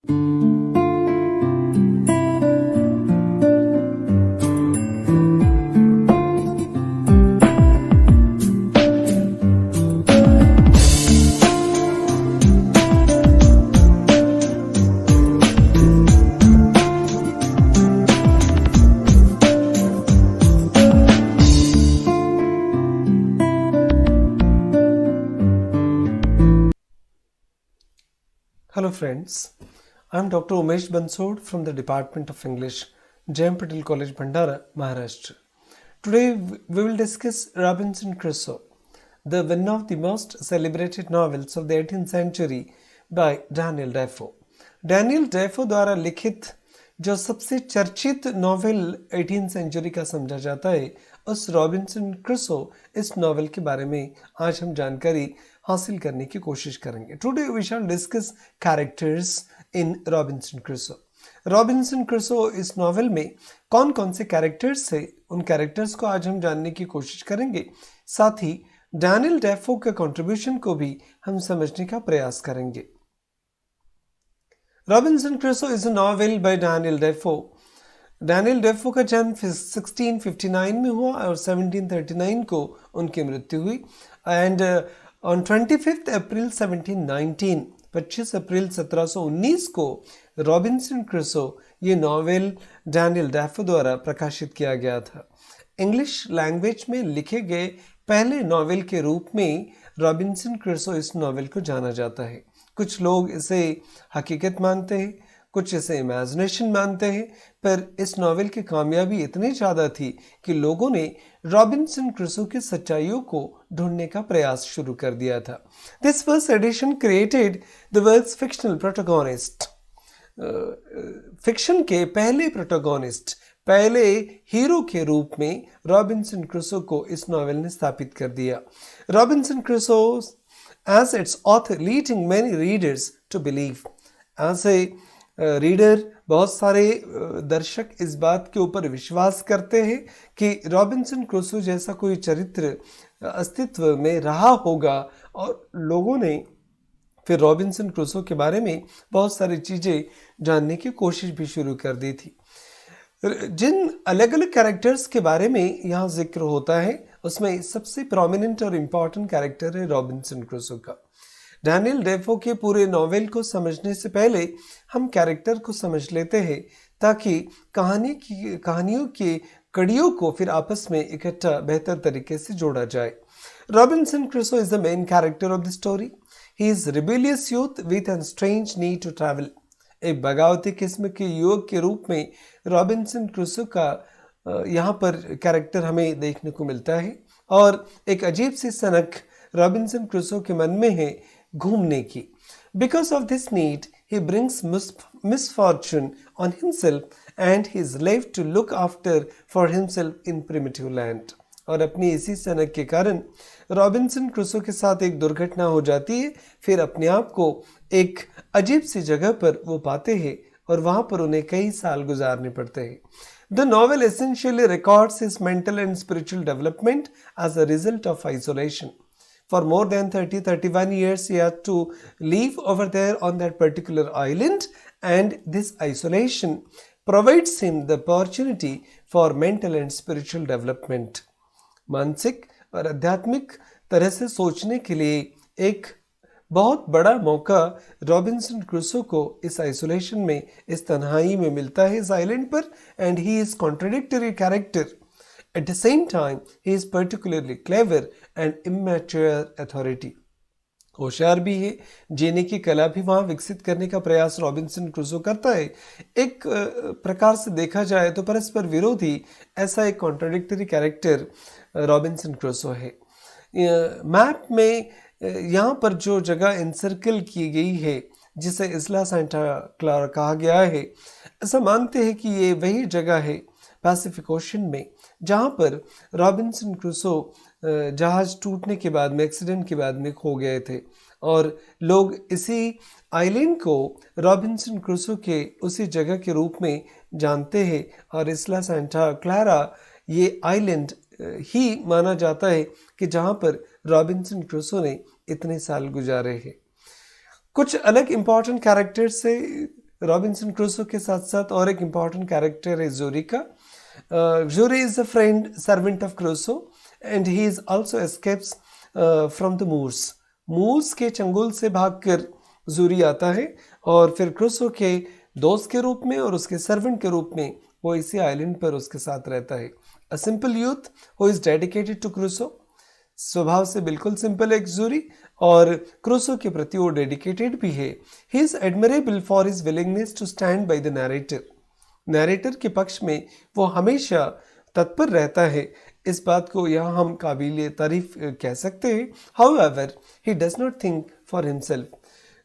Hello friends, I am Dr. Umesh Bansod from the Department of English, J.M. Patel College, Bhandara, Maharashtra. Today we will discuss Robinson Crusoe, one of the most celebrated novels of the 18th century by Daniel Defoe. Daniel Defoe द्वारा लिखित जो सबसे चर्चित novel 18th century का समझा जाता है, उस रॉबिन्सन क्रूसो इस नॉवेल के बारे में आज हम जानकारी हासिल करने की कोशिश करेंगे. Today we shall discuss characters in Robinson Crusoe. Robinson Crusoe इस नॉवेल में कौन कौन से कैरेक्टर्स है, उन कैरेक्टर्स को आज हम जानने की कोशिश करेंगे. साथ ही डैनियल डेफो के कंट्रीब्यूशन को भी हम समझने का प्रयास करेंगे. Robinson Crusoe is a novel by Daniel Dafoe. Daniel Dafoe का जन्म 1659 में हुआ और 1739 को उनकी मृत्यु हुई. एंड ऑन 25 अप्रैल 1719, 25 अप्रैल 1719 को रॉबिन्सन क्रूसो ये नॉवेल डैनियल डेफो द्वारा प्रकाशित किया गया था. इंग्लिश लैंग्वेज में लिखे गए पहले नॉवेल के रूप में रॉबिन्सन क्रूसो इस नॉवेल को जाना जाता है. कुछ लोग इसे हकीकत मानते हैं, कुछ इसे इमेजिनेशन मानते हैं, पर इस नॉवेल की कामयाबी इतनी ज़्यादा थी कि लोगों ने रॉबिन्सन क्रूसो की सच्चाइयों को ढूंढने का प्रयास शुरू कर दिया था. This first edition created the works fictional protagonist. Fiction के पहले प्रोटोगोनिस्ट, पहले हीरो के रूप में रॉबिन्सन क्रूसो को इस नॉवेल ने स्थापित कर दिया. Robinson Crusoe as its author leading many readers to believe. as a reader बहुत सारे दर्शक इस बात के ऊपर विश्वास करते हैं कि रॉबिन्सन क्रूसो जैसा कोई चरित्र अस्तित्व में रहा होगा, और लोगों ने फिर रॉबिन्सन क्रूसो के बारे में बहुत सारी चीज़ें जानने की कोशिश भी शुरू कर दी थी. जिन अलग अलग कैरेक्टर्स के बारे में यहाँ जिक्र होता है, उसमें सबसे प्रोमिनेंट और इम्पॉर्टेंट कैरेक्टर है रॉबिन्सन क्रूसो का. डैनियल डेफो के पूरे नॉवेल को समझने से पहले हम कैरेक्टर को समझ लेते हैं, ताकि कहानियों की कड़ियों को फिर आपस में इकट्ठा बेहतर तरीके से जोड़ा जाए. Robinson Crusoe is the main character of the story. He is rebellious youth with an strange need to travel. एक बगावती किस्म के युवक के रूप में रॉबिन्सन क्रूसो का यहाँ पर कैरेक्टर हमें देखने को मिलता है, और एक अजीब सी सनक रॉबिन्सन क्रूसो के मन में है घूमने की. Because of this need he brings misfortune on himself and he is left to look after for himself in primitive land. और अपनी इसी सनक के कारण रॉबिन्सन क्रूसो के साथ एक दुर्घटना हो जाती है. फिर अपने आप को एक अजीब सी जगह पर वो पाते हैं और वहाँ पर उन्हें कई साल गुजारने पड़ते हैं. The novel essentially records his mental and spiritual development as a result of isolation. For more than 31 years, he had to live over there on that particular island, and this isolation provides him the opportunity for mental and spiritual development. मानसिक और आध्यात्मिक तरह से सोचने के लिए एक बहुत बड़ा मौका रॉबिन्सन क्रूसो को इस आइसोलेशन में, इस तन्हाई में मिलता है इस आइलैंड पर. And he is contradictory character. At the same time he is particularly clever and immature authority. होशियार भी है, जीने की कला भी वहाँ विकसित करने का प्रयास रॉबिन्सन क्रूसो करता है. एक प्रकार से देखा जाए तो परस्पर विरोधी ऐसा एक कॉन्ट्रडिक्टरी कैरेक्टर रॉबिन्सन क्रूसो है. मैप में यहाँ पर जो जगह एनसर्कल की गई है, जिसे इस्ला सेंटा क्लारा कहा गया है, ऐसा मानते हैं कि ये वही जगह है पैसिफिक ओशन में जहाँ पर रॉबिन्सन क्रूसो जहाज टूटने के बाद में, एक्सीडेंट के बाद में खो गए थे. और लोग इसी आइलैंड को रॉबिन्सन क्रूसो के उसी जगह के रूप में जानते हैं, और इस्ला सेंटा क्लारा ये आइलैंड ही माना जाता है कि जहाँ पर रॉबिन्सन क्रूसो ने इतने साल गुजारे हैं. कुछ अलग इम्पॉर्टेंट कैरेक्टर्स से रॉबिन्सन क्रूसो के साथ साथ और एक इम्पॉर्टेंट कैरेक्टर है जूरी का। Xury is a friend servant of Crusoe and he is also escapes from the Moors. Moors के चंगुल से भागकर जूरी आता है और फिर क्रूसो के दोस्त के रूप में और उसके सर्वेंट के रूप में वो इसी आइलैंड पर उसके साथ रहता है। A simple youth who is dedicated to Crusoe, स्वभाव से बिल्कुल सिंपल एक जूरी और क्रूसो के प्रति वो डेडिकेटेड भी है। He is admirable for his willingness to stand by the narrator. Narrator के पक्ष में वो हमेशा तत्पर रहता है। इस बात को यहाँ हम काबिल तारीफ कह सकते हैं। However he does not think for himself.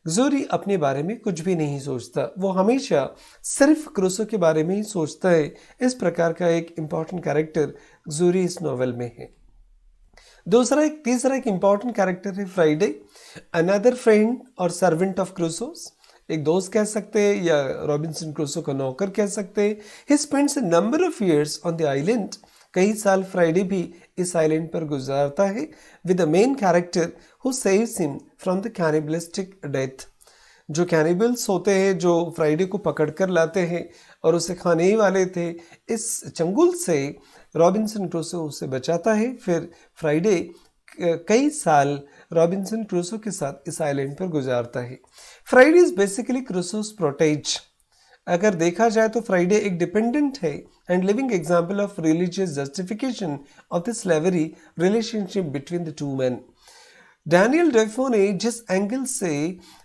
Xury अपने बारे में कुछ भी नहीं सोचता, वो हमेशा सिर्फ क्रूसो के बारे में ही सोचता है। इस प्रकार का एक इम्पॉर्टेंट कैरेक्टर जूरी इस नॉवेल में है। तीसरा एक इम्पॉर्टेंट कैरेक्टर है फ्राइडे, अनदर फ्रेंड और सर्वेंट ऑफ क्रूसोस। एक दोस्त कह सकते हैं या रॉबिन्सन क्रूसो का नौकर कह सकते हैं। He spends a number of years on the island. कई साल फ्राइडे भी इस आइलैंड पर गुजारता है with the main character who saves him from the cannibalistic death. जो कैनिबल्स होते हैं जो फ्राइडे को पकड़ कर लाते हैं और उसे खाने ही वाले थे, इस चंगुल से रॉबिन्सन क्रूसो उसे बचाता है। फिर फ्राइडे कई साल रॉबिन्सन क्रूसो के साथ इस आइलैंड पर गुजारता है। Friday is basically Crusoe's protege. अगर देखा जाए तो फ्राइडे एक डिपेंडेंट है and living example of religious justification of the slavery relationship between the two man. Daniel Defoe ने जिस एंगल से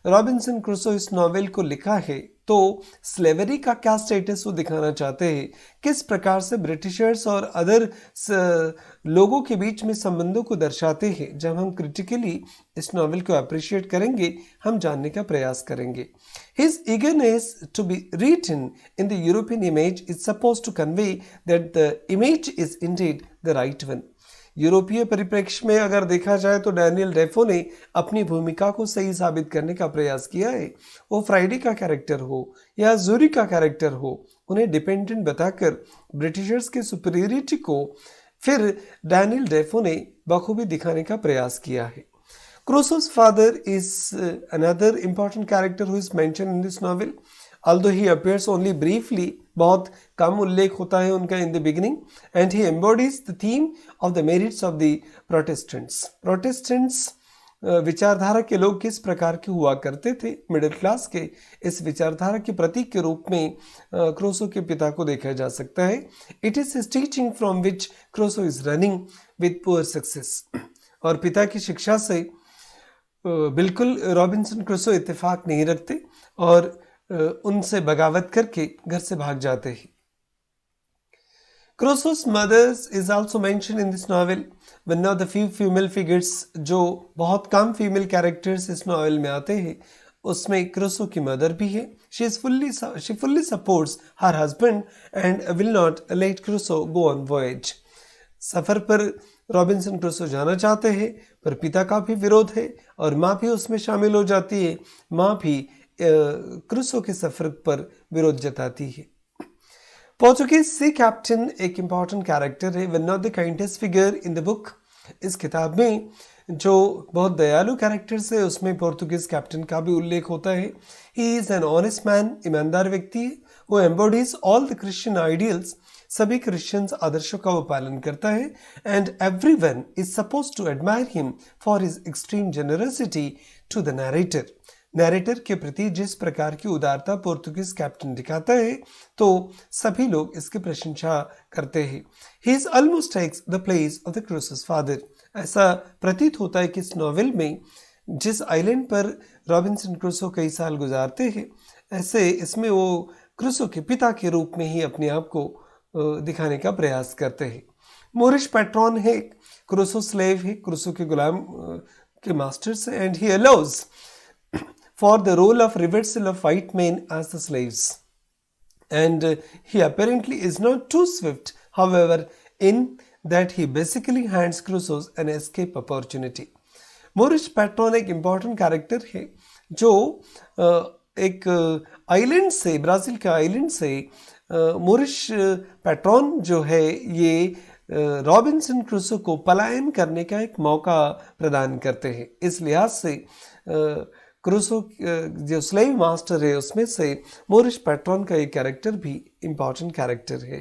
रॉबिन्सन क्रूसो इस नॉवेल को लिखा है, तो स्लेवरी का क्या स्टेटस वो दिखाना चाहते हैं, किस प्रकार से ब्रिटिशर्स और अदर लोगों के बीच में संबंधों को दर्शाते हैं। जब हम क्रिटिकली इस नॉवेल को अप्रिशिएट करेंगे, हम जानने का प्रयास करेंगे। His eagerness to be written in the European image is supposed to convey that the image is indeed the right one. यूरोपीय परिप्रेक्ष्य में अगर देखा जाए तो डैनियल डेफो ने अपनी भूमिका को सही साबित करने का प्रयास किया है। वो फ्राइडे का कैरेक्टर हो या जूरी का कैरेक्टर हो, उन्हें डिपेंडेंट बताकर ब्रिटिशर्स के सुपीरियरिटी को फिर डैनियल डेफो ने बखूबी दिखाने का प्रयास किया है। Crusoe's father is another important character who is mentioned in this novel, although he appears only briefly. बहुत कम उल्लेख होता है उनका in the beginning, and he embodies the theme of the merits of the Protestants. Protestants विचारधारा के लोग किस प्रकार के हुआ करते थे, मिडिल क्लास के, इस विचारधारा के प्रतीक के रूप में क्रूसो के पिता को देखा जा सकता है। It is his teaching from which Crusoe is running with poor success. और पिता की शिक्षा से बिल्कुल रॉबिन्सन क्रूसो इत्तेफाक नहीं रखते और उनसे बगावत करके घर से भाग जाते हैं। Crusoe's mothers is also mentioned in this novel. One of the few female figures जो बहुत कम फीमेल कैरेक्टर्स इस नॉवेल में आते हैं, उसमें क्रूसो की मदर भी है। She fully supports her husband and will not let Crusoe go on voyage. सफर पर रॉबिन्सन क्रूसो जाना चाहते हैं पर पिता का भी विरोध है और माँ भी उसमें शामिल हो जाती है। माँ भी क्रूसो के सफर पर विरोध जताती है। पोर्चुगीज सी कैप्टन एक इम्पॉर्टेंट कैरेक्टर है, one of the kindest figure in the book. इस किताब में जो बहुत दयालु कैरेक्टर्स है उसमें पोर्चुगीज कैप्टन का भी उल्लेख होता है। He is an honest man, ईमानदार व्यक्ति है। वो embodies all the Christian ideals, सभी क्रिश्चियंस आदर्शों का वो पालन करता है। And everyone is supposed to admire him for his extreme generosity to the narrator. Narrator के प्रति जिस प्रकार की उदारता पोर्तुगीज कैप्टन दिखाता है तो सभी लोग इसकी प्रशंसा करते हैं। He is almost takes the place of the Crusoe's father. ऐसा प्रतीत होता है कि इस नॉवेल में जिस आइलैंड पर रॉबिन्सन क्रूसो कई साल गुजारते हैं, ऐसे इसमें वो क्रूसो के पिता के रूप में ही अपने आप को दिखाने का प्रयास करते हैं। मोरिश पैट्रॉन है, क्रूसो स्लेव है, क्रूसो के गुलाम के मास्टर्स है, and he allows for the role of reversal of white men as the slaves. And he apparently is not too swift, however, in that he basically hands Crusoe an escape opportunity. Moorish patron एक important character है जो एक island से, Brazil के island से मोरिश patron जो है ये रॉबिन्सन क्रूसो को पलायन करने का एक मौका प्रदान करते हैं। इस लिहाज से क्रूसो जो स्लेव मास्टर है उसमें से मोरिश पैट्रॉन का एक कैरेक्टर भी इम्पॉर्टेंट कैरेक्टर है।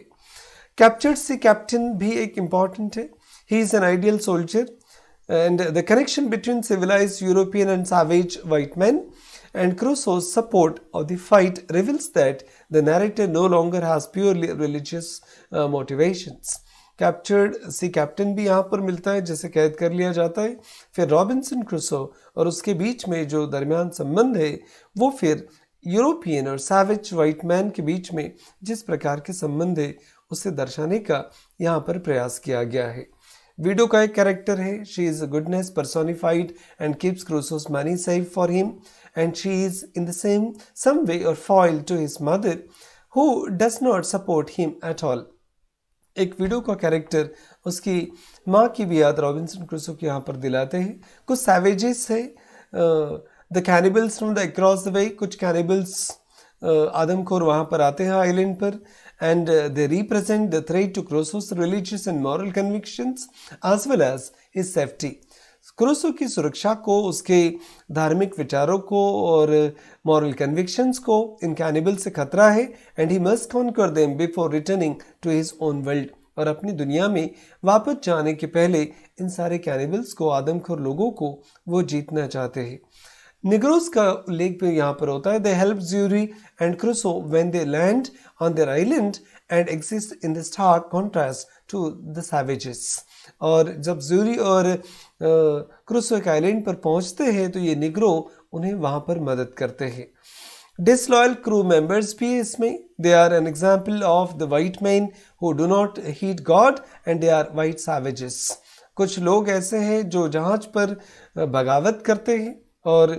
कैप्चर्ड सी कैप्टन भी एक इम्पॉर्टेंट है। He is an ideal soldier and the connection between civilized European and savage white men and Crusoe's support of the fight reveals that the narrator no longer has purely religious motivations. Captured sea captain भी यहाँ पर मिलता है, जैसे कैद कर लिया जाता है। फिर रॉबिन्सन क्रूसो और उसके बीच में जो दरमियान संबंध है वो फिर यूरोपियन और सैवेज वाइट मैन के बीच में जिस प्रकार के संबंध है उसे दर्शाने का यहाँ पर प्रयास किया गया है। विडो का एक कैरेक्टर है। She is goodness personified and keeps Crusoe's money save for him and she is in the some way और foil to his mother who does not support him at all. एक widow का character उसकी माँ की भी याद Robinson Crusoe के यहाँ पर दिलाते हैं। कुछ सैवेजेस है, the cannibals from the across the way, कुछ कैनिबल्स आदमखोर वहाँ पर आते हैं आइलैंड पर, and they represent the threat to Crusoe's religious and moral convictions as well as his safety. Crusoe की सुरक्षा को, उसके धार्मिक विचारों को और मॉरल कन्विक्शंस को इन कैनिबल से खतरा है and he must conquer them before returning to his own world. और अपनी दुनिया में वापस जाने के पहले इन सारे कैनिबल्स को, आदमखोर लोगों को वो जीतना चाहते हैं। निग्रोस का उल्लेख भी यहाँ पर होता है। They help Xury and Crusoe when they land on their island and exist in the stark contrast to the savages. और जब ज्यूरी और क्रूसो एक आइलैंड पर पहुँचते हैं तो ये निग्रो उन्हें वहाँ पर मदद करते हैं। डिसलॉयल क्रू मेंबर्स भी इसमें, they are an example of the white man who do not heed God and they are white savages. कुछ लोग ऐसे हैं जो जहाज पर बगावत करते हैं और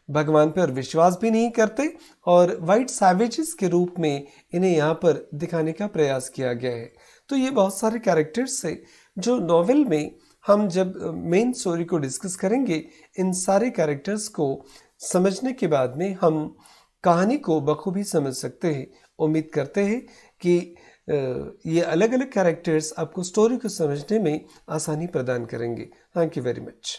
भगवान पर विश्वास भी नहीं करते और वाइट सैवेजेस के रूप में इन्हें यहाँ पर दिखाने का प्रयास किया गया है। तो ये बहुत सारे कैरेक्टर्स है जो नॉवेल में हम जब मेन स्टोरी को डिस्कस करेंगे, इन सारे कैरेक्टर्स को समझने के बाद में हम कहानी को बखूबी समझ सकते हैं। उम्मीद करते हैं कि ये अलग अलग कैरेक्टर्स आपको स्टोरी को समझने में आसानी प्रदान करेंगे। Thank you very much.